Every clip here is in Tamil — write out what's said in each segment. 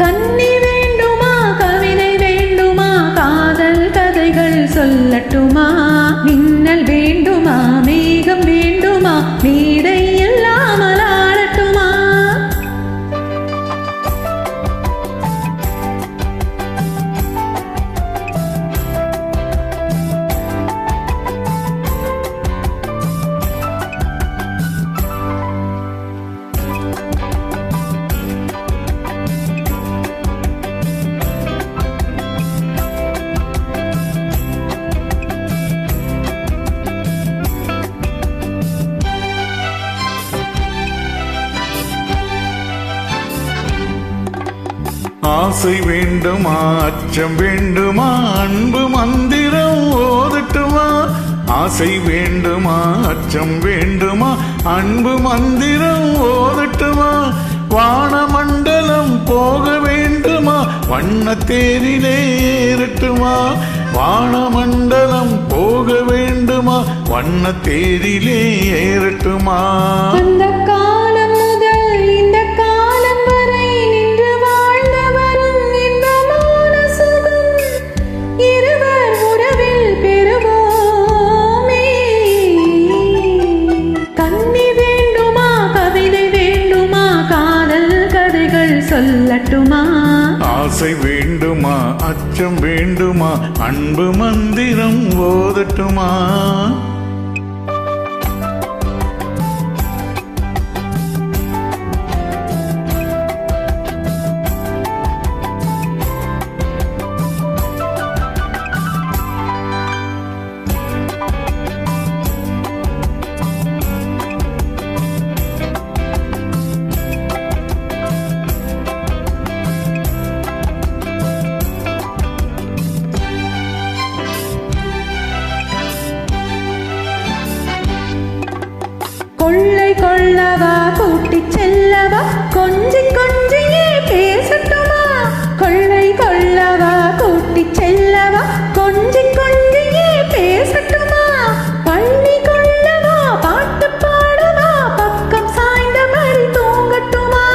கண்ணி வேண்டுமா கவிதை வேண்டுமா காதல் கதைகள் சொல்லட்டுமா மின்னல் வேண்டுமா மேகம் வேண்டுமா மேடை இல்லாமல் ஆடட்டுமா ஆசை வேண்டுமா அச்சம் வேண்டுமா அன்பு மந்திரம் ஓதட்டுமா ஆசை வேண்டுமா அச்சம் வேண்டுமா அன்பு மந்திரம் ஓதட்டுமா வானமண்டலம் போக வேண்டுமா வண்ணத்தேரிலே ஏறட்டுமா வானமண்டலம் போக வேண்டுமா வண்ணத்தேரிலே ஏறட்டுமா அந்த காலம் முதல் இந்த காலம் வரை நின்று வாழ்ந்தவரும் இன்பமான சுகம் இருவர் உறவில் பெறுவோமே கண்ணி வேண்டுமா கவிதை வேண்டுமா காதல் கதைகள் சொல்லட்டுமா ஆசை வேண்டுமா அச்சம் வேண்டுமா அன்பு மந்திரம் ஓதட்டுமா கொள்ளை கொள்ளவா கூட்டிச் செல்லவா கொஞ்சி கொஞ்சியே பேசட்டுமா கொள்ளை கொள்ளவா கூட்டிச் செல்லவா கொஞ்சி கொஞ்சியே பேசட்டுமா பள்ளி கொள்ளவா பாட்டு பாடவா பக்கம் சாய்ந்தபடி தூங்கட்டுமா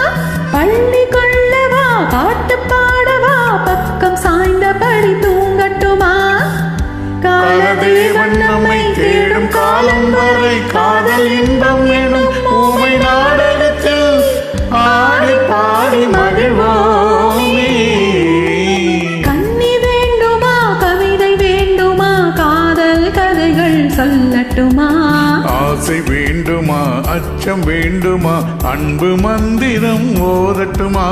பள்ளி கொள்ளவா பாட்டு பாடவா பக்கம் சாய்ந்தபடி தூங்கட்டுமா காலதேவன் நம்மை தேடும் காலம் வரை காதல் இன்பம் எனும் ஊமை நாடகத்தில் ஆடி பாடி மகிழ்வோமே கண்ணி வேண்டுமா கவிதை வேண்டுமா காதல் கதைகள் சொல்லட்டுமா ஆசை வேண்டுமா அச்சம் வேண்டுமா அன்பு மந்திரம் ஓதட்டுமா